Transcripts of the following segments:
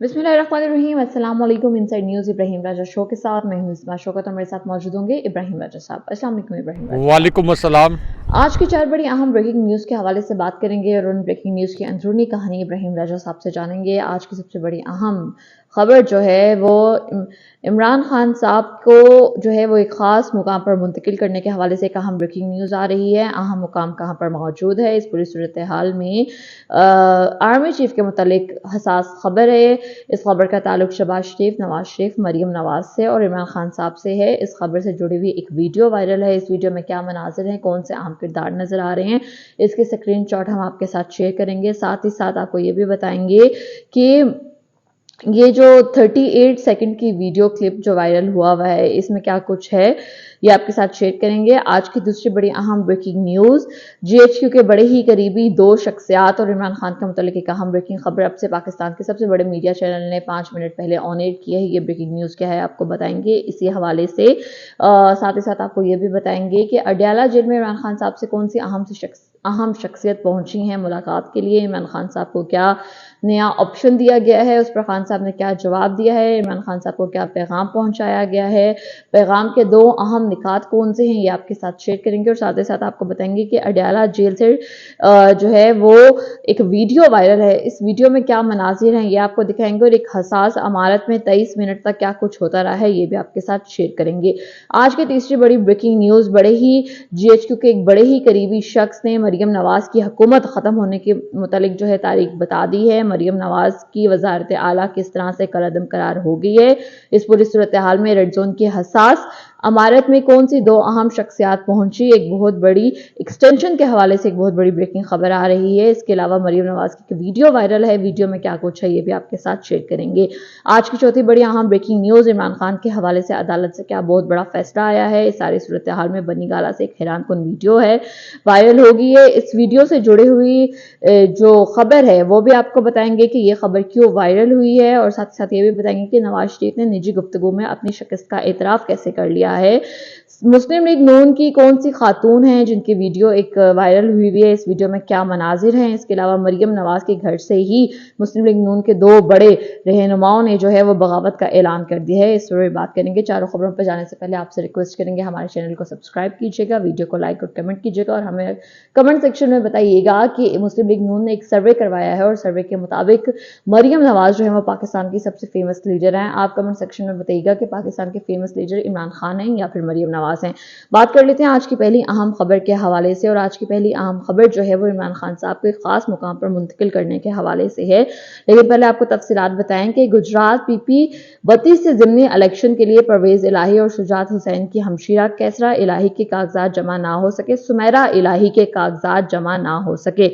बिस्मिल्लाहिर्रहमानिर्रहीम, अस्सलाम वालेकुम। इनसाइड न्यूज़ इब्राहिम राजा शो के साथ मैं हूं इसमा शौकत और मेरे साथ मौजूद होंगे इब्राहिम राजा साहब। अस्सलाम वालेकुम इब्राहिम राजा साहब। वालेकुम अस्सलाम। आज की 4 बड़ी अहम ब्रेकिंग न्यूज़ के हवाले से बात करेंगे और उन ब्रेकिंग न्यूज़ की अंदरूनी कहानी इब्राहिम राजा साहब से जानेंगे। आज की सबसे बड़ी अहम खबर जो है वो इमरान खान साहब को जो है वो एक ख़ास मुकाम पर मुंतकिल करने के हवाले से एक अहम ब्रेकिंग न्यूज़ आ रही है। अहम मुकाम कहाँ पर मौजूद है, इस पूरी सूरत हाल में आर्मी चीफ के मुतालिक हसास खबर है। इस खबर का ताल्लुक शहबाज शरीफ, नवाज शरीफ, मरीम नवाज से और इमरान खान साहब से है। इस खबर से जुड़ी हुई एक वीडियो वायरल है। इस वीडियो में क्या मनाजिर हैं, कौन से अहम किरदार नजर आ रहे हैं, इसके स्क्रीनशॉट हम आपके साथ शेयर करेंगे। साथ ही साथ आपको ये भी बताएंगे कि ये जो 38 सेकंड की वीडियो क्लिप जो वायरल हुआ है, इसमें क्या कुछ है ये आपके साथ शेयर करेंगे। आज की दूसरी बड़ी अहम ब्रेकिंग न्यूज़, जीएचक्यू के बड़े ही करीबी 2 शख्सियात और इमरान खान के मुतालिक एक अहम ब्रेकिंग खबर अब से पाकिस्तान के सबसे बड़े मीडिया चैनल ने 5 मिनट पहले ऑन एयर किया है। ये ब्रेकिंग न्यूज़ क्या है आपको बताएंगे इसी हवाले से। साथ ही साथ आपको ये भी बताएंगे कि अडयाला जेल में इमरान खान साहब से कौन सी अहम शख्सियत पहुंची हैं मुलाकात के लिए। इमरान खान साहब को क्या नया ऑप्शन दिया गया है, उस पर खान साहब ने क्या जवाब दिया है, इमरान खान साहब को क्या पैगाम पहुंचाया गया है, पैगाम के 2 अहम निकात कौन से हैं ये आपके साथ शेयर करेंगे। और साथ ही साथ आपको बताएंगे कि अडयाला जेल से जो है वो एक वीडियो वायरल है। इस वीडियो में क्या मनाजिर हैं ये आपको दिखाएंगे और एक हसास अमारत में 23 मिनट तक क्या कुछ होता रहा है ये भी आपके साथ शेयर करेंगे। आज की तीसरी बड़ी ब्रेकिंग न्यूज़, बड़े ही जीएचक्यू के एक बड़े ही करीबी शख्स ने मरीम नवाज की हुकूमत ख़त्म होने के मुतालिक जो है तारीख बता दी है। मरीम नवाज की वजारत आला किस तरह से कलअदम करार हो गई है। इस पूरी सूरत हाल में रेड जोन की हसास अमारत में कौन सी 2 अहम शख्सियात पहुंची, एक बहुत बड़ी एक्सटेंशन के हवाले से एक बहुत बड़ी ब्रेकिंग खबर आ रही है। इसके अलावा मरीम नवाज की वीडियो वायरल है, वीडियो में क्या कुछ है ये भी आपके साथ शेयर करेंगे। आज की चौथी बड़ी अहम ब्रेकिंग न्यूज़, इमरान खान के हवाले से अदालत से क्या बहुत बड़ा फैसला आया है। इस सारी सूरत हाल में बनी गाला से एक हैरान कुन वीडियो है, वायरल हो गई है। इस वीडियो से जुड़ी हुई जो खबर है वो भी आपको बताएंगे कि ये खबर क्यों वायरल हुई है। और साथ ही साथ ये भी बताएंगे कि नवाज शरीफ ने निजी गुफ्तगू में अपनी शिकस्त का एतराफ़ कैसे कर लिया है। मुस्लिम लीग नून की कौन सी खातून हैं जिनकी वीडियो एक वायरल हुई है, इस वीडियो में क्या मनाजिर हैं। इसके अलावा मरीम नवाज के घर से ही मुस्लिम लीग नून के 2 बड़े रहनुमाओं ने जो है वो बगावत का ऐलान कर दिया है। इस पर बात करेंगे। चारों खबरों पर जाने से पहले आपसे रिक्वेस्ट करेंगे हमारे चैनल को सब्सक्राइब कीजिएगा, वीडियो को लाइक और कमेंट कीजिएगा और हमें कमेंट सेक्शन में बताइएगा कि मुस्लिम लीग नून ने एक सर्वे करवाया है और सर्वे के मुताबिक मरीम नवाज जो है वो पाकिस्तान की सबसे फेमस लीडर हैं। आप कमेंट सेक्शन में बताइएगा कि पाकिस्तान के फेमस लीडर इमरान खान हैं या फिर मरीम नवाज हैं। बात कर लेते हैं आज की पहली अहम खबर के हवाले से। और आज की पहली अहम खबर जो है वो इमरान खान साहब को एक खास मुकाम पर मुंतकिल करने के हवाले से है। लेकिन पहले आपको तफसीलात बताएं कि गुजरात पीपी 32 से ज़िमनी इलेक्शन के लिए परवेज इलाही और शुजात हुसैन की हमशीरा कैसरा इलाही के कागजात जमा ना हो सके, सुमेरा इलाही के कागजात जमा ना हो सके।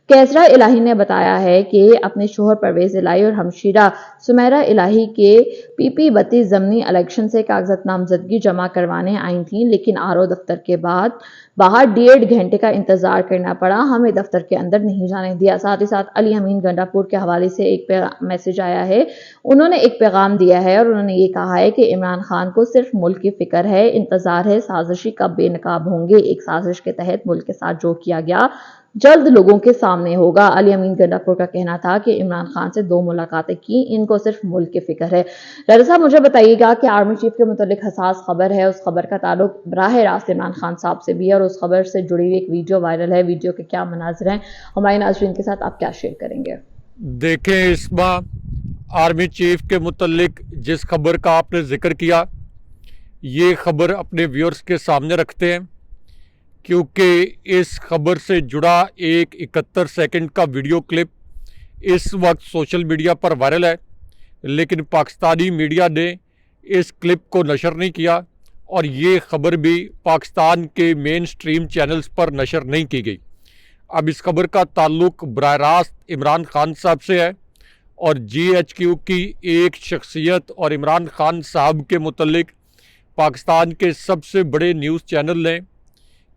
कैसरा इलाही ने बताया है कि अपने शोहर परवेज इलाही और हमशीरा सुमेरा इलाही के पीपी 32 ज़मनी इलेक्शन से कागजात नामजदगी जमा करवाने आई थी, लेकिन आरओ दफ्तर के बाद बाहर 1.5 घंटे का इंतजार करना पड़ा, हमें दफ्तर के अंदर नहीं जाने दिया। साथ ही साथ अली अमीन गंडापुर के हवाले से एक मैसेज आया है, उन्होंने एक पैगाम दिया है और उन्होंने ये कहा है कि इमरान खान को सिर्फ मुल्क की फिक्र है, इंतजार है साजिशी कब बेनकाब होंगे। एक साजिश के तहत मुल्क के साथ जो किया गया जल्द लोगों के सामने होगा। अली अमीन गंडापुर का कहना था कि इमरान खान से 2 मुलाकातें की, इनको सिर्फ मुल्क की फिक्र है। राजा साहब मुझे बताइएगा कि आर्मी चीफ के मुतालिक हसास खबर है, उस खबर का ताल्लुक बराह रास्त इमरान खान साहब से भी है और उस खबर से जुड़ी हुई एक वीडियो वायरल है, वीडियो के क्या मनाजिर हैं, हमारे नाज़रीन के साथ आप क्या शेयर करेंगे। देखें, इसमें आर्मी चीफ के मुतल्लिक जिस खबर का आपने जिक्र किया, ये खबर अपने व्यूअर्स के सामने रखते हैं क्योंकि इस खबर से जुड़ा एक 71 सेकंड का वीडियो क्लिप इस वक्त सोशल मीडिया पर वायरल है, लेकिन पाकिस्तानी मीडिया ने इस क्लिप को नशर नहीं किया और ये खबर भी पाकिस्तान के मेन स्ट्रीम चैनल्स पर नशर नहीं की गई। अब इस खबर का ताल्लुक बराह रास्त इमरान खान साहब से है और जीएचक्यू की एक शख्सियत और इमरान खान साहब के मुतल्लिक पाकिस्तान के सबसे बड़े न्यूज़ चैनल ने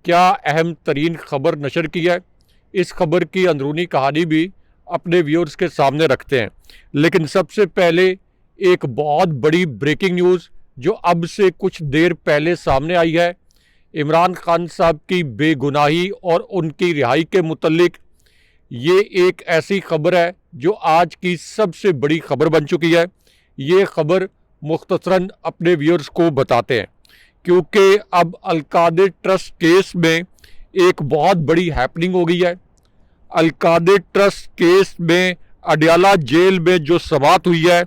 क्या अहम तरीन खबर नशर की है। इस खबर की अंदरूनी कहानी भी अपने व्यूअर्स के सामने रखते हैं। लेकिन सबसे पहले एक बहुत बड़ी ब्रेकिंग न्यूज़ जो अब से कुछ देर पहले सामने आई है, इमरान खान साहब की बेगुनाही और उनकी रिहाई के मुतल्लिक ये एक ऐसी खबर है जो आज की सबसे बड़ी खबर बन चुकी है। ये खबर मुख्तसरन अपने व्यूअर्स को बताते हैं, क्योंकि अब अलकादिर ट्रस्ट केस में एक बहुत बड़ी हैपनिंग हो गई है। अलकादिर ट्रस्ट केस में अडयाला जेल में जो समाअत हुई है,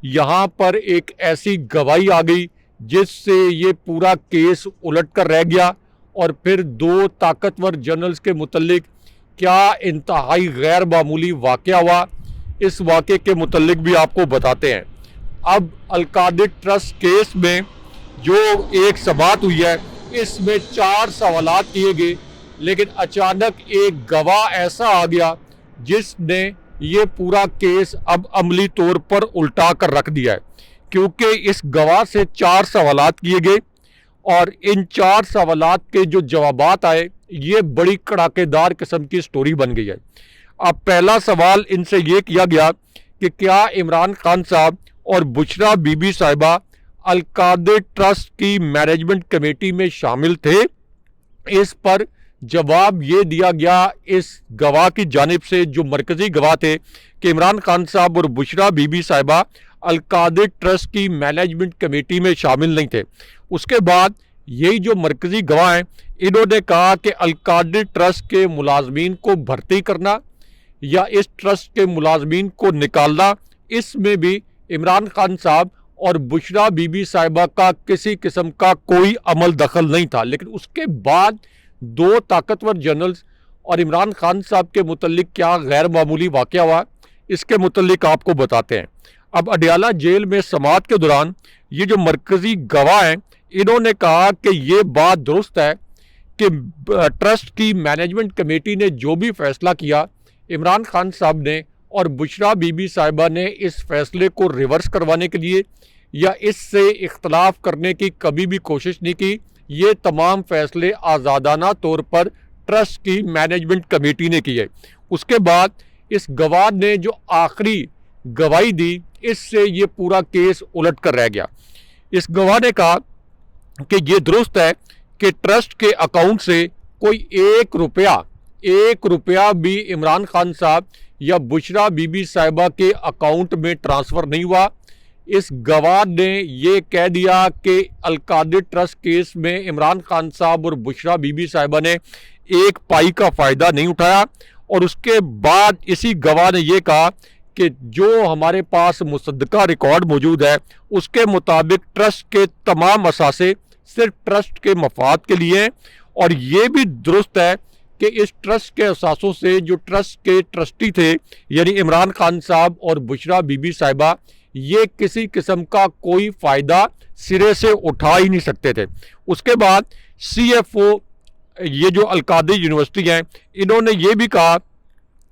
यहाँ पर एक ऐसी गवाही आ गई जिससे ये पूरा केस उलट कर रह गया। और फिर दो ताकतवर जनरल्स के मुतल्लिक क्या इंतहाई गैर मामूली वाक़या हुआ, इस वाक़े के मुतल्लिक भी आपको बताते हैं। अब अलकादिर ट्रस्ट केस में जो एक समाअत हुई है, इसमें 4 सवालात किए गए, लेकिन अचानक एक गवाह ऐसा आ गया जिसने ये पूरा केस अब अमली तौर पर उल्टा कर रख दिया है। क्योंकि इस गवाह से 4 सवालात किए गए और इन 4 सवालात के जो जवाबात आए, ये बड़ी कड़ाकेदार किस्म की स्टोरी बन गई है। अब पहला सवाल इनसे ये किया गया कि क्या इमरान खान साहब और बुशरा बीबी साहिबा अलकादिर ट्रस्ट की मैनेजमेंट कमेटी में शामिल थे। इस पर जवाब ये दिया गया इस गवाह की जानिब से, जो मरकजी गवाह थे, कि इमरान खान साहब और बुशरा बीबी साहिबा अलकादिर ट्रस्ट की मैनेजमेंट कमेटी में शामिल नहीं थे। उसके बाद यही जो मरकजी गवाह हैं, इन्होंने कहा कि अलकादिर ट्रस्ट के मुलाजमीन को भर्ती करना या इस ट्रस्ट के मुलाजमीन को निकालना, इसमें भी इमरान खान साहब और बुशरा बीबी साहिबा का किसी किस्म का कोई अमल दखल नहीं था। लेकिन उसके बाद दो ताकतवर जनरल्स और इमरान खान साहब के मुतल्लिक क्या गैर मामूली वाक़या हुआ, इसके मुतल्लिक आपको बताते हैं। अब अडयाला जेल में समाअत के दौरान ये जो मरकजी गवाह हैं, इन्होंने कहा कि ये बात दुरुस्त है कि ट्रस्ट की मैनेजमेंट कमेटी ने जो भी फैसला किया, इमरान खान साहब ने और बुशरा बीबी साहिबा ने इस फैसले को रिवर्स करवाने के लिए या इससे इख्तलाफ करने की कभी भी कोशिश नहीं की। ये तमाम फैसले आज़ादाना तौर पर ट्रस्ट की मैनेजमेंट कमेटी ने किए। उसके बाद इस गवाह ने जो आखिरी गवाही दी, इससे ये पूरा केस उलट कर रह गया। इस गवाह ने कहा कि ये दुरुस्त है कि ट्रस्ट के अकाउंट से कोई एक रुपया भी इमरान खान साहब या बुशरा बीबी साहिबा के अकाउंट में ट्रांसफ़र नहीं हुआ। इस गवाह ने ये कह दिया कि अलकादिर ट्रस्ट केस में इमरान खान साहब और बुशरा बीबी साहिबा ने एक पाई का फ़ायदा नहीं उठाया। और उसके बाद इसी गवाह ने यह कहा कि जो हमारे पास मुसद्दका रिकॉर्ड मौजूद है, उसके मुताबिक ट्रस्ट के तमाम असासे सिर्फ ट्रस्ट के मफाद के लिए हैं। और ये भी दुरुस्त है कि इस ट्रस्ट के असासों से जो ट्रस्ट के ट्रस्टी थे, यानी इमरान खान साहब और बुशरा बीबी साहिबा, ये किसी किस्म का कोई फ़ायदा सिरे से उठा ही नहीं सकते थे। उसके बाद CFO, ये जो अलकादिर यूनिवर्सिटी है, इन्होंने ये भी कहा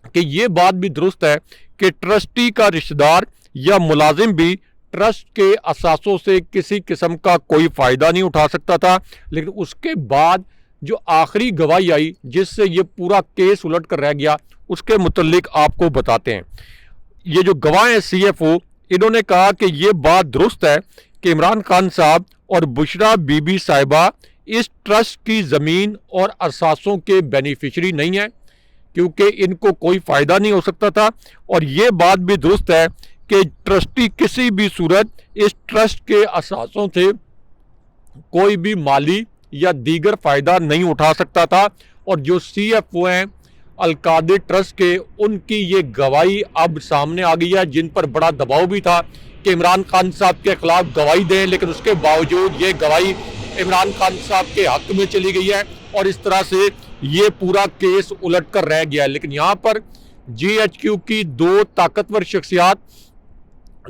कि ये बात भी दुरुस्त है कि ट्रस्टी का रिश्तेदार या मुलाजिम भी ट्रस्ट के असासों से किसी किस्म का कोई फ़ायदा नहीं उठा सकता था। लेकिन उसके बाद जो आखिरी गवाही आई जिससे ये पूरा केस उलट कर रह गया, उसके मुतल्लिक आपको बताते हैं। ये जो गवाह हैं CFO, इन्होंने कहा कि ये बात दुरुस्त है कि इमरान खान साहब और बुशरा बीबी साहिबा इस ट्रस्ट की ज़मीन और असासों के बेनिफिशरी नहीं है, क्योंकि इनको कोई फ़ायदा नहीं हो सकता था। और ये बात भी दुरुस्त है कि ट्रस्टी किसी भी सूरत इस ट्रस्ट के असासों से कोई भी माली या दीगर फ़ायदा नहीं उठा सकता था। और जो CFO हैं अलकादिर ट्रस्ट के, उनकी ये गवाही अब सामने आ गई है, जिन पर बड़ा दबाव भी था कि इमरान खान साहब के खिलाफ गवाही दें, लेकिन उसके बावजूद ये गवाही इमरान खान साहब के हक में चली गई है और इस तरह से ये पूरा केस उलट कर रह गया है। लेकिन यहाँ पर GHQ की दो ताकतवर शख्सियात,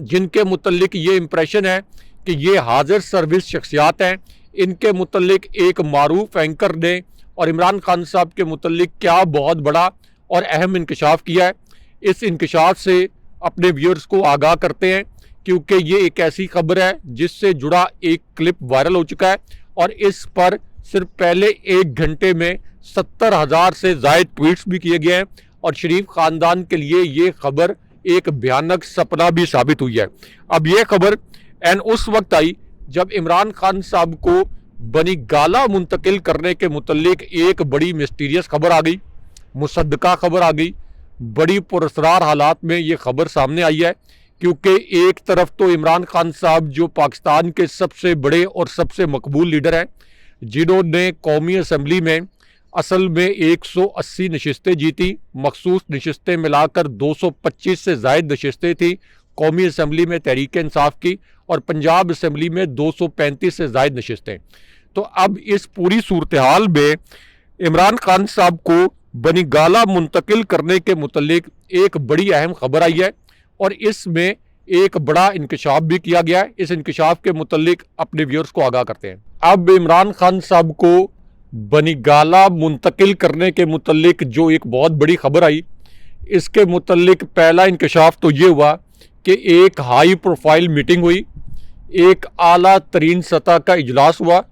जिनके मुतल्लिक ये इम्प्रेशन है कि ये हाजिर सर्विस शख्सियात हैं, इनके मुतल्लिक एक मारूफ एंकर ने और इमरान खान साहब के मुतल्लिक क्या बहुत बड़ा और अहम इंकशाफ किया है। इस इंकशाफ से अपने व्यूअर्स को आगाह करते हैं, क्योंकि ये एक ऐसी खबर है जिससे जुड़ा एक क्लिप वायरल हो चुका है और इस पर सिर्फ पहले 1 घंटे में 70,000 से ज़ायद ट्वीट्स भी किए गए हैं। और शरीफ ख़ानदान के लिए ये खबर एक भयानक सपना भी साबित हुई है। अब ये खबर उस वक्त आई जब इमरान खान साहब को बनी गाला मुंतकिल करने के मुतल्लिक एक बड़ी मिस्टीरियस खबर आ गई, मुसद्दका खबर आ गई, बड़ी पुरस्कार हालात में ये खबर सामने आई है, क्योंकि एक तरफ तो इमरान खान साहब जो पाकिस्तान के सबसे बड़े और सबसे मकबूल लीडर हैं, जिन्होंने कौमी असम्बली में असल में 180 नशिस्तें जीती, मखसूस नशिस्तें मिलाकर 225 से ज़ायद नशिस्तें थी कौमी असम्बली में तहरीक इंसाफ की, और पंजाब असम्बली में 235 से ज़ायद नशिस्तें। तो अब इस पूरी सूरत हाल में इमरान खान साहब को बनी गाला मुंतकिल करने के मुतल्लिक एक बड़ी अहम खबर आई है, और इसमें एक बड़ा इंकशाफ भी किया गया है। इस इंकशाफ के मुतल्लिक अपने व्यूअर्स को आगाह करते हैं। अब इमरान खान साहब को बनी गाला मुंतकिल करने के मुतल्लिक जो एक बहुत बड़ी खबर आई, इसके मुतल्लिक पहला इंकशाफ तो ये हुआ कि एक हाई प्रोफाइल मीटिंग हुई, एक आला तरीन सतह का इजलास हुआ।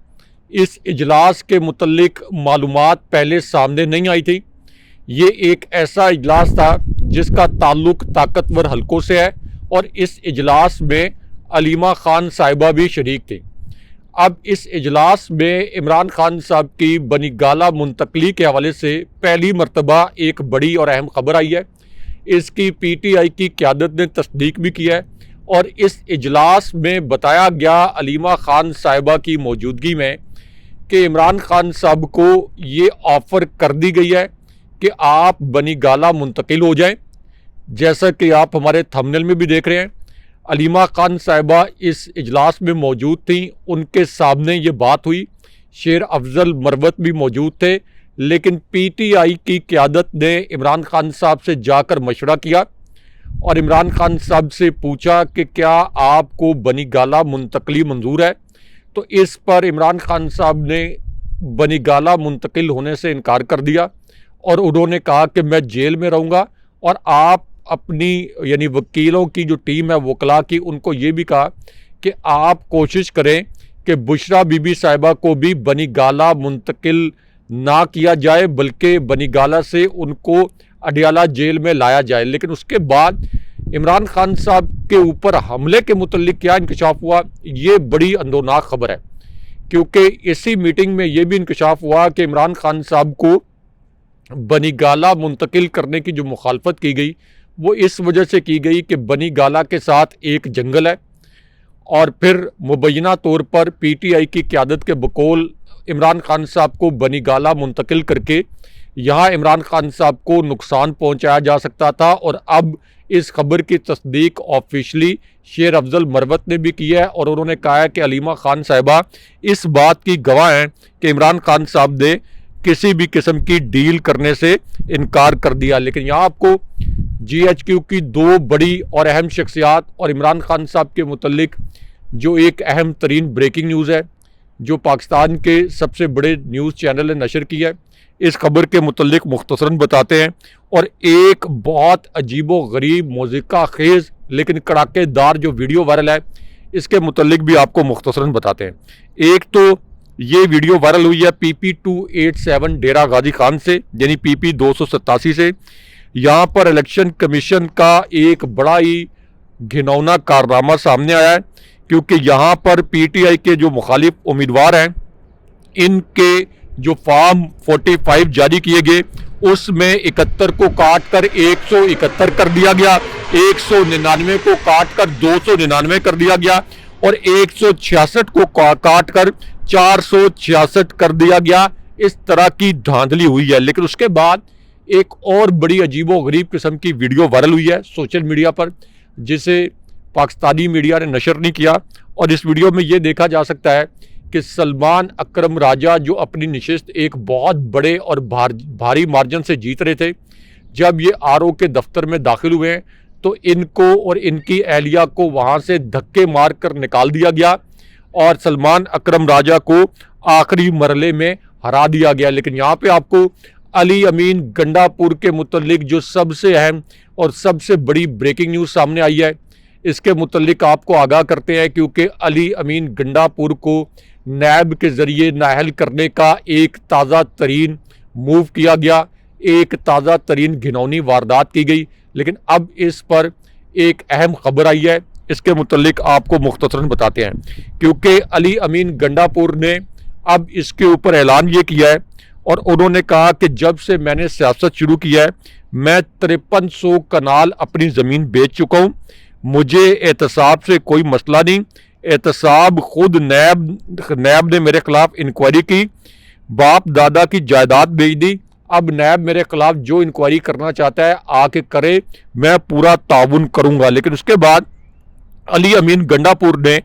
इस इजलास के मुतल्लिक मालूमात पहले सामने नहीं आई थी। ये एक ऐसा इजलास था जिसका ताल्लुक ताकतवर हलकों से है, और इस इजलास में अलीमा खान साहिबा भी शरीक थी। अब इस इजलास में इमरान खान साहब की बनी गाला मुंतकली के हवाले से पहली मरतबा एक बड़ी और अहम खबर आई है। इसकी PTI की क़यादत ने तस्दीक भी किया है, और इस इजलास में बताया गया अलीमा खान साहिबा की मौजूदगी में कि इमरान खान साहब को ये ऑफ़र कर दी गई है कि आप बनी गाला मुंतकिल हो जाएं। जैसा कि आप हमारे थंबनेल में भी देख रहे हैं, अलीमा खान साहिबा इस इजलास में मौजूद थी, उनके सामने ये बात हुई। शेर अफजल मरवत भी मौजूद थे, लेकिन PTI की क़यादत ने इमरान खान साहब से जाकर मशवरा किया और इमरान खान साहब से पूछा कि क्या आपको बनी गाला मुंतकली मंजूर है। तो इस पर इमरान खान साहब ने बनी गाला मुंतकिल होने से इनकार कर दिया, और उन्होंने कहा कि मैं जेल में रहूँगा, और आप अपनी यानी वकीलों की जो टीम है वकला की, उनको ये भी कहा कि आप कोशिश करें कि बुशरा बीबी साहिबा को भी बनी गाला मुंतकिल ना किया जाए, बल्कि बनी गाला से उनको अडियाला जेल में लाया जाए। लेकिन उसके बाद इमरान खान साहब के ऊपर हमले के मुतल्लिक क्या इंकशाफ हुआ, ये बड़ी अंदोनाक खबर है, क्योंकि इसी मीटिंग में ये भी इंकशाफ हुआ कि इमरान खान साहब को बनी गाला मुंतकिल करने की जो मुखालफत की गई वो इस वजह से की गई कि बनी गाला के साथ एक जंगल है, और फिर मुबैना तौर पर PTI की क़यादत के बकौल इमरान खान साहब को बनी गाला मुंतकिल करके यहाँ इमरान खान साहब को नुकसान पहुँचाया जा सकता था। और अब इस खबर की तस्दीक ऑफिशली शेर अफजल मरवत ने भी की है, और उन्होंने कहा है कि अलीमा खान साहिबा इस बात की गवाह हैं कि इमरान खान साहब ने किसी भी किस्म की डील करने से इनकार कर दिया। लेकिन यहाँ आपको GHQ की दो बड़ी और अहम शख्सियात और इमरान खान साहब के मुतल्लिक जो एक अहम तरीन ब्रेकिंग न्यूज़ है, जो पाकिस्तान के सबसे बड़े न्यूज़ चैनल ने नशर की है, इस खबर के मुतल्लिक मुख्तसरन बताते हैं। और एक बहुत अजीबो गरीब मौज़िका खेज़ लेकिन कड़ाकेदार जो वीडियो वायरल है, इसके मुतल्लिक भी आपको मुख्तसरन बताते हैं। एक तो ये वीडियो वायरल हुई है PP 287 डेरा गाजी खान से, यानी PP 287 से। यहाँ पर इलेक्शन कमीशन का एक बड़ा ही घिनौना कारनामा सामने आया है, क्योंकि यहाँ पर PTI के जो मुखालिफ उम्मीदवार हैं, इनके जो फॉर्म 45 जारी किए गए, उसमें 71 को काट कर 171 कर दिया गया, 199 को काट कर 299 कर दिया गया, और 166 को काट कर 466 कर दिया गया। इस तरह की धांधली हुई है। लेकिन उसके बाद एक और बड़ी अजीबो गरीब किस्म की वीडियो वायरल हुई है सोशल मीडिया पर, जिसे पाकिस्तानी मीडिया ने नशर नहीं किया। और इस वीडियो में ये देखा जा सकता है कि सलमान अकरम राजा जो अपनी नशिस्त एक बहुत बड़े और भारी मार्जिन से जीत रहे थे, जब ये RO के दफ्तर में दाखिल हुए हैं तो इनको और इनकी एहलिया को वहाँ से धक्के मार कर निकाल दिया गया, और सलमान अकरम राजा को आखिरी मरले में हरा दिया गया। लेकिन यहाँ पे आपको अली अमीन गंडापुर के मुतल्लिक जो सबसे अहम और सबसे बड़ी ब्रेकिंग न्यूज़ सामने आई है, इसके मुतल्लिक आपको आगाह करते हैं, क्योंकि अली अमीन गंडापुर को नैब के ज़रिए नाअहल करने का एक ताज़ा तरीन मूव किया गया, एक ताज़ा तरीन घिनौनी वारदात की गई। लेकिन अब इस पर एक अहम खबर आई है, इसके मुतल्लिक आपको मुख्तसरन बताते हैं, क्योंकि अली अमीन गंडापुर ने अब इसके ऊपर ऐलान ये किया है, और उन्होंने कहा कि जब से मैंने सियासत शुरू किया है मैं 5300 कनाल अपनी ज़मीन बेच चुका हूँ, मुझे एहतसाब से कोई मसला नहीं। एहतसाब खुद नैब ने मेरे खिलाफ इंक्वायरी की, बाप दादा की जायदाद बेच दी। अब नैब मेरे खिलाफ जो इंक्वायरी करना चाहता है आके करे, मैं पूरा ताउन करूंगा। लेकिन उसके बाद अली अमीन गंडापुर ने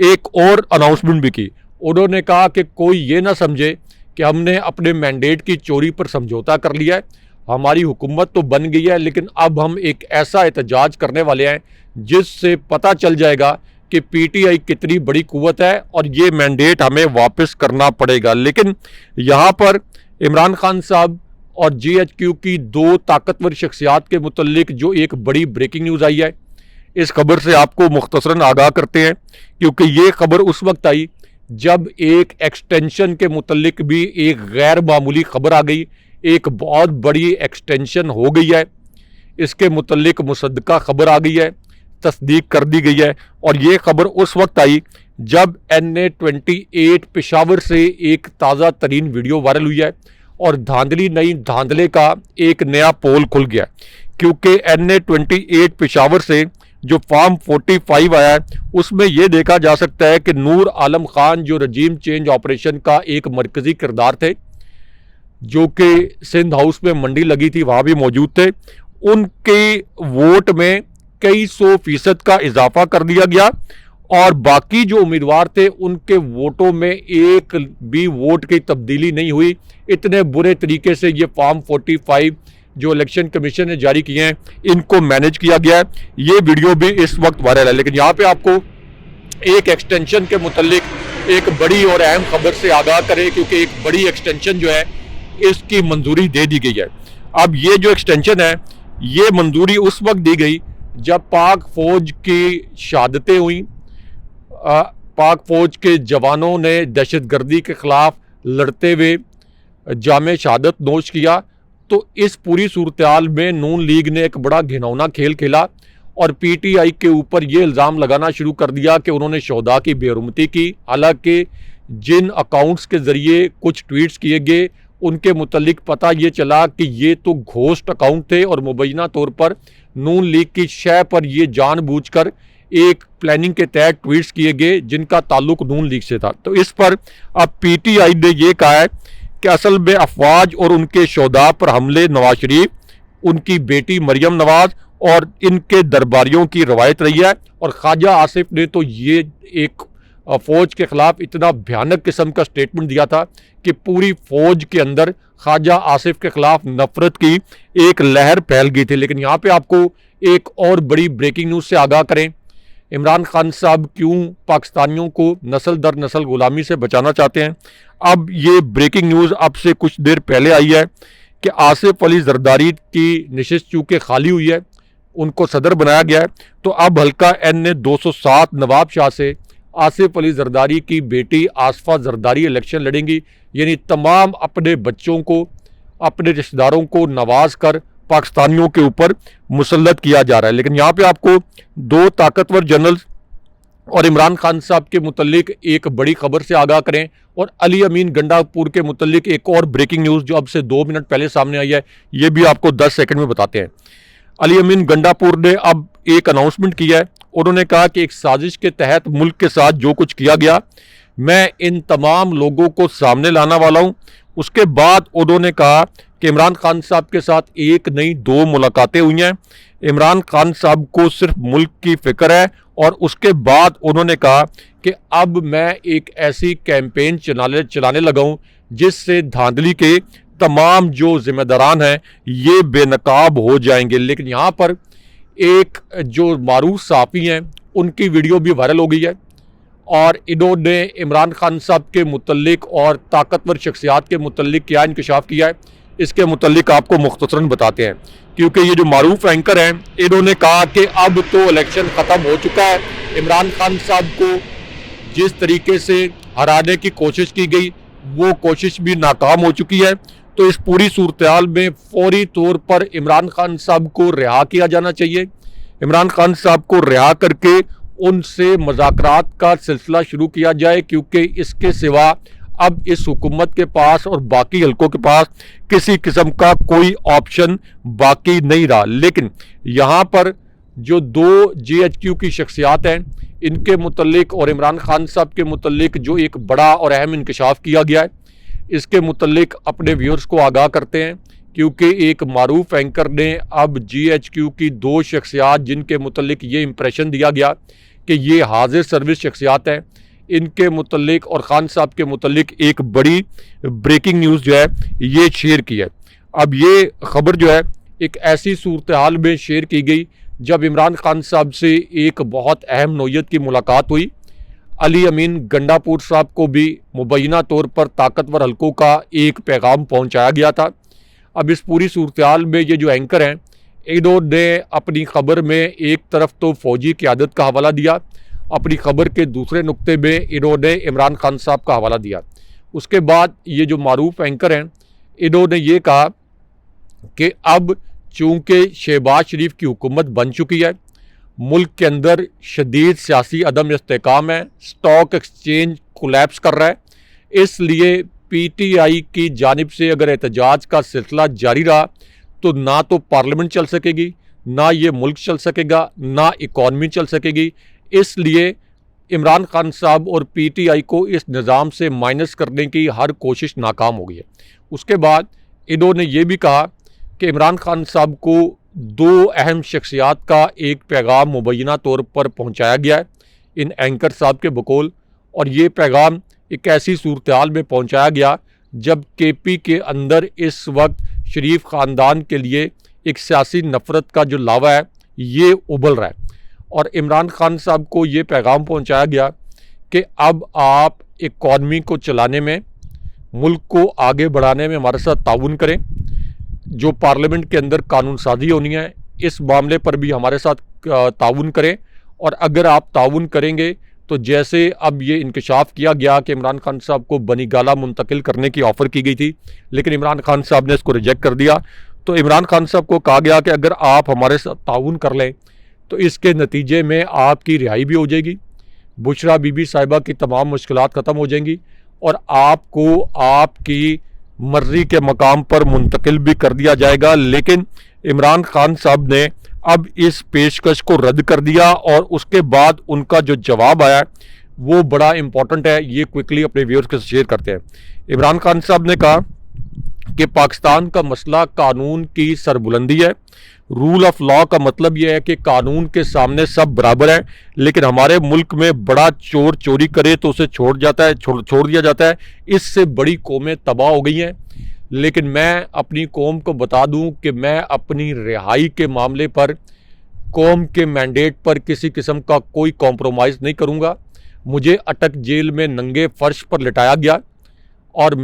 एक और अनाउंसमेंट भी की। उन्होंने कहा कि कोई ये ना समझे कि हमने अपने मैंडेट की चोरी पर समझौता कर लिया है, हमारी हुकूमत तो बन गई है, लेकिन अब हम एक ऐसा एहतजाज करने वाले हैं जिससे पता चल जाएगा कि पीटीआई कितनी बड़ी कुव्वत है और ये मैंडेट हमें वापस करना पड़ेगा। लेकिन यहाँ पर इमरान खान साहब और जीएचक्यू की दो ताकतवर शख्सियात के मुतल्लिक जो एक बड़ी ब्रेकिंग न्यूज़ आई है, इस खबर से आपको मुख्तसरन आगाह करते हैं, क्योंकि ये खबर उस वक्त आई जब एक एक्सटेंशन के मुतल्लिक भी एक गैर मामूली खबर आ गई। एक बहुत बड़ी एक्सटेंशन हो गई है, इसके मुतल्लिक मुसद्दका खबर आ गई है, तस्दीक कर दी गई है। और ये खबर उस वक्त आई जब NA-28 पेशावर से एक ताज़ा तरीन वीडियो वायरल हुई है और धांधली नई धांधले का एक नया पोल खुल गया, क्योंकि NA-28 पेशावर से जो फॉर्म 45 आया है उसमें यह देखा जा सकता है कि नूर आलम खान जो रजीम चेंज ऑपरेशन का एक मरकजी किरदार थे, जो कि सिंध हाउस में मंडी लगी थी वहाँ भी मौजूद थे, उनके वोट में कई 100% का इजाफा कर दिया गया और बाकी जो उम्मीदवार थे उनके वोटों में एक भी वोट की तब्दीली नहीं हुई। इतने बुरे तरीके से ये फॉर्म 45 जो इलेक्शन कमीशन ने जारी किए हैं इनको मैनेज किया गया है। ये वीडियो भी इस वक्त वायरल है। लेकिन यहाँ पे आपको एक एक्सटेंशन के मुतल्लिक एक बड़ी और अहम खबर से आगाह करें, क्योंकि एक बड़ी एक्सटेंशन जो है इसकी मंजूरी दे दी गई है। अब ये जो एक्सटेंशन है ये मंजूरी उस वक्त दी गई जब पाक फौज की शहादतें हुई, पाक फौज के जवानों ने दहशतगर्दी के खिलाफ लड़ते हुए जामे शहादत नोश किया। तो इस पूरी सूरत हाल में नून लीग ने एक बड़ा घिनौना खेल खेला और पीटीआई के ऊपर ये इल्ज़ाम लगाना शुरू कर दिया कि उन्होंने शोहदा की बेरुमती की। हालांकि जिन अकाउंट्स के ज़रिए कुछ ट्वीट्स किए गए उनके मुतल्लिक पता ये चला कि ये तो घोस्ट अकाउंट थे और मुबैना तौर पर नून लीग की शय पर ये जानबूझकर एक प्लानिंग के तहत ट्वीट्स किए गए जिनका ताल्लुक नून लीग से था। तो इस पर अब पीटीआई ने ये कहा है कि असल में अफवाज और उनके शोहदा पर हमले नवाज शरीफ, उनकी बेटी मरियम नवाज और इनके दरबारियों की रवायत रही है। और ख्वाजा आसिफ ने तो ये एक फौज के खिलाफ इतना भयानक किस्म का स्टेटमेंट दिया था कि पूरी फौज के अंदर ख्वाजा आसिफ के खिलाफ नफरत की एक लहर फैल गई थी। लेकिन यहाँ पे आपको एक और बड़ी ब्रेकिंग न्यूज़ से आगाह करें, इमरान खान साहब क्यों पाकिस्तानियों को नस्ल दर नस्ल गुलामी से बचाना चाहते हैं। अब ये ब्रेकिंग न्यूज़ अब से कुछ देर पहले आई है कि आसिफ अली जरदारी की नशिस्त चूँकि खाली हुई है, उनको सदर बनाया गया है, तो अब हल्का NA 207 नवाब शाह से आसिफ अली जरदारी की बेटी आसफा जरदारी इलेक्शन लड़ेंगी। यानी तमाम अपने बच्चों को, अपने रिश्तेदारों को नवाज कर पाकिस्तानियों के ऊपर मुसल्लत किया जा रहा है। लेकिन यहाँ पे आपको दो ताकतवर जनरल और इमरान खान साहब के मुतल्लिक एक बड़ी खबर से आगाह करें और अली अमीन गंडापुर के मुतल्लिक एक और ब्रेकिंग न्यूज़ जो अब से 2 मिनट पहले सामने आई है, ये भी आपको 10 सेकंड में बताते हैं। अली अमीन गंडापुर ने अब एक अनाउंसमेंट किया है। उन्होंने कहा कि एक साजिश के तहत मुल्क के साथ जो कुछ किया गया मैं इन तमाम लोगों को सामने लाना वाला हूँ। उसके बाद उन्होंने कहा कि इमरान खान साहब के साथ एक नहीं 2 मुलाकातें हुई हैं। इमरान खान साहब को सिर्फ मुल्क की फिक्र है। और उसके बाद उन्होंने कहा कि अब मैं एक ऐसी कैंपेन चलाने लगा हूँ जिससे धांधली के तमाम जो जिम्मेदारान हैं ये बेनकाब हो जाएंगे। लेकिन यहाँ पर एक जो मारूफ सहाफ़ी हैं उनकी वीडियो भी वायरल हो गई है और इन्होंने इमरान खान साहब के मुतल्लिक और ताकतवर शख्सियात के मुतल्लिक क्या इंकशाफ किया है, इसके मुतल्लिक आपको मुख्तसरन बताते हैं। क्योंकि ये जो मारूफ एंकर हैं इन्होंने कहा कि अब तो इलेक्शन ख़त्म हो चुका है, इमरान खान साहब को जिस तरीके से हराने की कोशिश की गई वो कोशिश भी नाकाम हो चुकी है। तो इस पूरी सूरत हाल में फौरी तौर पर इमरान खान साहब को रिहा किया जाना चाहिए। इमरान खान साहब को रिहा करके उनसे मुज़ाकरात का सिलसिला शुरू किया जाए, क्योंकि इसके सिवा अब इस हुकूमत के पास और बाकी हलकों के पास किसी किस्म का कोई ऑप्शन बाकी नहीं रहा। लेकिन यहाँ पर जो दो जीएचक्यू की शख्सियात हैं, इनके मुतल्लिक और इमरान खान साहब के मुतल्लिक जो एक बड़ा और अहम इंकशाफ किया गया है, इसके मुतल्लिक अपने व्यूअर्स को आगाह करते हैं। क्योंकि एक मारूफ एंकर ने अब जीएचक्यू की दो शख्सियात जिनके मुतल्लिक ये इंप्रेशन दिया गया कि ये हाजिर सर्विस शख्सियात हैं, इनके मुतल्लिक और खान साहब के मुतल्लिक एक बड़ी ब्रेकिंग न्यूज़ जो है ये शेयर की है। अब ये खबर जो है एक ऐसी सूरत हाल में शेयर की गई जब इमरान खान साहब से एक बहुत अहम नौयत की मुलाकात हुई। अली अमीन गंडापुर साहब को भी मुबैना तौर पर ताकतवर हलकों का एक पैगाम पहुंचाया गया था। अब इस पूरी सूरत हाल में ये जो एंकर हैं, इन्होंने अपनी खबर में एक तरफ तो फौजी क़यादत का हवाला दिया, अपनी खबर के दूसरे नुक्ते में इन्होंने इमरान खान साहब का हवाला दिया। उसके बाद ये जो मारूफ एंकर हैं, इन्होंने ये कहा कि अब चूँकि शहबाज शरीफ की हुकूमत बन चुकी है, मुल्क के अंदर शदीद सियासी अदम इस्तेकाम है, स्टॉक एक्सचेंज कोलैप्स कर रहा है, इसलिए पीटीआई की जानिब से अगर एहतजाज का सिलसिला जारी रहा तो ना तो पार्लियामेंट चल सकेगी, ना ये मुल्क चल सकेगा, ना इकॉनमी चल सकेगी। इसलिए इमरान खान साहब और पीटीआई को इस निज़ाम से माइनस करने की हर कोशिश नाकाम हो गई है। उसके बाद इन्होंने ये भी कहा कि इमरान खान साहब को दो अहम शख्सियात का एक पैगाम मुबैना तौर पर पहुँचाया गया है इन एंकर साहब के बकौल, और ये पैगाम एक ऐसी सूरत हाल में पहुँचाया गया जब केपी के अंदर इस वक्त शरीफ ख़ानदान के लिए एक सियासी नफ़रत का जो लावा है ये उबल रहा है। और इमरान खान साहब को ये पैगाम पहुँचाया गया कि अब आप इकॉनमी को चलाने में, मुल्क को आगे बढ़ाने में हमारे साथ ताउन करें। जो पार्लियामेंट के अंदर कानून साजी होनी है, इस मामले पर भी हमारे साथ ताउन करें। और अगर आप ताउन करेंगे तो जैसे अब ये इंकशाफ किया गया कि इमरान खान साहब को बनीगाला मुंतकिल करने की ऑफ़र की गई थी, लेकिन इमरान खान साहब ने इसको रिजेक्ट कर दिया। तो इमरान खान साहब को कहा गया कि अगर आप हमारे साथ ताउन कर लें तो इसके नतीजे में आपकी रिहाई भी हो जाएगी, बुशरा बीबी साहिबा की तमाम मुश्किलात ख़त्म हो जाएंगी और आपको आपकी मर्जी के मकाम पर मुंतकिल भी कर दिया जाएगा। लेकिन इमरान खान साहब ने अब इस पेशकश को रद्द कर दिया और उसके बाद उनका जो जवाब आया वो बड़ा इम्पोर्टेंट है, ये क्विकली अपने व्यूअर्स के साथ शेयर करते हैं। इमरान खान साहब ने कहा कि पाकिस्तान का मसला कानून की सरबुलंदी है। रूल ऑफ लॉ का मतलब यह है कि कानून के सामने सब बराबर है, लेकिन हमारे मुल्क में बड़ा चोर चोरी करे तो उसे छोड़ दिया जाता है। इससे बड़ी कौमें तबाह हो गई हैं। लेकिन मैं अपनी कौम को बता दूं कि मैं अपनी रिहाई के मामले पर, कौम के मैंडेट पर किसी किस्म का कोई कॉम्प्रोमाइज़ नहीं करूंगा। मुझे अटक जेल में नंगे फर्श पर लिटाया गया और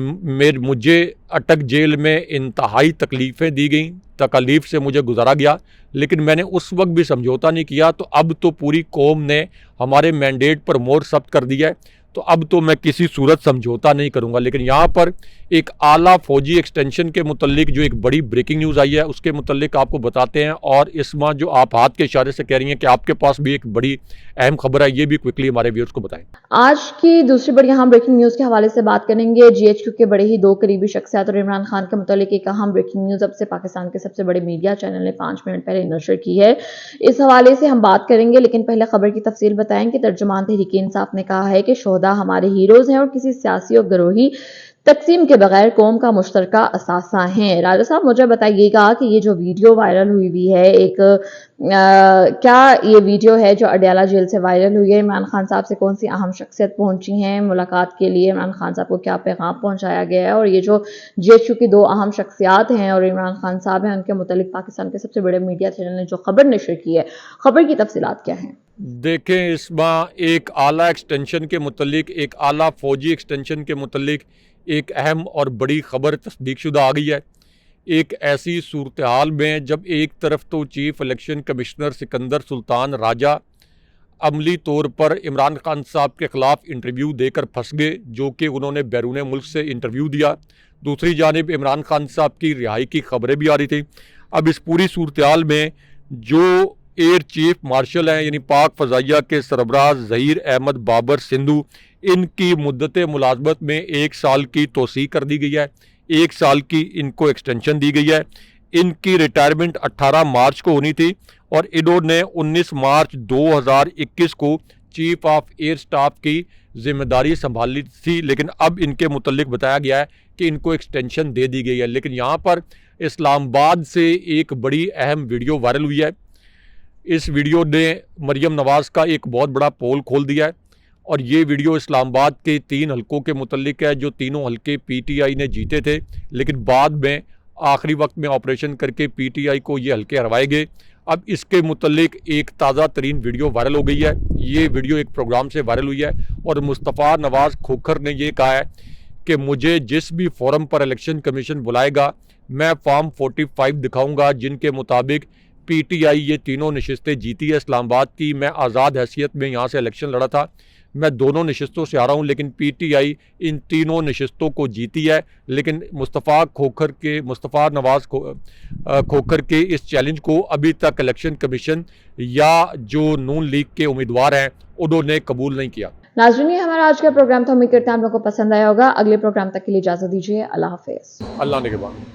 मुझे अटक जेल में इंतहाई तकलीफ़ें दी गई, तकलीफ़ से मुझे गुजारा गया, लेकिन मैंने उस वक्त भी समझौता नहीं किया। तो अब तो पूरी कौम ने हमारे मैंडेट पर मोहर सख्त कर दिया है, तो अब तो मैं किसी सूरत समझौता नहीं करूंगा। लेकिन यहाँ पर एक आला फौजी एक्सटेंशन के मुतल्लिक जो एक बड़ी ब्रेकिंग न्यूज़ आई है उसके मुतल्लिक आपको बताते हैं। और इसमें जो आप हाथ के इशारे से कह रही हैं कि आपके पास भी एक बड़ी अहम खबर है, ये भी क्विकली हमारे व्यूअर्स को बताएं। आज की दूसरी बड़ी अहम ब्रेकिंग न्यूज़ के हवाले से बात करेंगे। जीएचक्यू के बड़े ही दो करीबी शख्सियत और इमरान खान के मुतल्लिक एक अहम ब्रेकिंग न्यूज़ अब से पाकिस्तान के सबसे बड़े मीडिया चैनल ने 5 मिनट पहले नशर की है। इस हवाले से हम बात करेंगे, लेकिन पहले खबर की तफसील बताएं कि तर्जुमान तहरीक इंसाफ ने कहा है कि शोहदा हमारे हीरोज हैं और किसी सियासी और गिरोही तकसीम के बगैर कौम का मुश्तरका असासा है। राजा साहब मुझे बताइएगा कि ये जो वीडियो वायरल हुई है, क्या ये वीडियो है जो अडयाला जेल से वायरल हुई है? इमरान खान साहब से कौन सी अहम शख्सियत पहुंची हैं मुलाकात के लिए? इमरान खान साहब को क्या पैगाम पहुंचाया गया है? और ये जो जीएचक्यू की दो अहम शख्सियात हैं और इमरान खान साहब हैं, उनके मुतालिक पाकिस्तान के सबसे बड़े मीडिया चैनल ने जो खबर नशर की है, खबर की तफसीलात क्या हैं? देखें, इसमें एक आला एक्सटेंशन के मुतल्लिक, एक आला फौजी एक्सटेंशन के मुतल्लिक एक अहम और बड़ी ख़बर तस्दीक शुदा आ गई है। एक ऐसी सूरत हाल में जब एक तरफ तो chief election commissioner Sikandar Sultan Raja अमली तौर पर इमरान खान साहब के ख़िलाफ़ इंटरव्यू देकर फंस गए, जो कि उन्होंने बैरून मुल्क से इंटरव्यू दिया। दूसरी जानिब इमरान खान साहब की रिहाई की खबरें भी आ रही थी। अब इस पूरी सूरत हाल में जो एयर चीफ मार्शल हैं, यानी पाक फ़ज़ाइया के सरबराह ज़हीर अहमद बाबर सिंधु, इनकी मुद्दत मुलाजमत में 1 साल की तोसी कर दी गई है, 1 साल की इनको एक्सटेंशन दी गई है। इनकी रिटायरमेंट 18 मार्च को होनी थी और इन्होंने 19 मार्च 2021 को चीफ ऑफ एयर स्टाफ की जिम्मेदारी संभाली थी, लेकिन अब इनके मुतल्लिक बताया गया है कि इनको एक्सटेंशन दे दी गई है। लेकिन यहाँ पर इस्लामाबाद से एक बड़ी अहम वीडियो वायरल हुई है। इस वीडियो ने मरियम नवाज़ का एक बहुत बड़ा पोल खोल दिया है और ये वीडियो इस्लामाबाद के 3 हलकों के मुतल्लिक है, जो तीनों हलके पीटीआई ने जीते थे, लेकिन बाद में आखिरी वक्त में ऑपरेशन करके पीटीआई को ये हलके हरवाए गए। अब इसके मुतल्लिक एक ताज़ा तरीन वीडियो वायरल हो गई है। ये वीडियो एक प्रोग्राम से वायरल हुई है और मुस्तफ़ा नवाज़ खोखर ने ये कहा है कि मुझे जिस भी फोरम पर इलेक्शन कमीशन बुलाएगा मैं फॉर्म 45 दिखाऊंगा, जिनके मुताबिक पीटीआई ये तीनों नशिस्तें जीती है इस्लामाबाद की। मैं आज़ाद हैसियत में यहाँ से इलेक्शन लड़ा था, मैं दोनों नशिस्तों से आ रहा हूँ, लेकिन पीटीआई इन तीनों नशिस्तों को जीती है। लेकिन मुस्तफ़ा नवाज़ खोखर के इस चैलेंज को अभी तक इलेक्शन कमीशन या जो नून लीग के उम्मीदवार हैं उन्होंने कबूल नहीं किया। नाज़रीन, ये हमारा आज का प्रोग्राम था। उम्मीद करते हैं आप लोगों को पसंद आया होगा। अगले प्रोग्राम तक के लिए इजाजत दीजिए। अल्लाह हाफिज़। अल्लाह ने के बाद।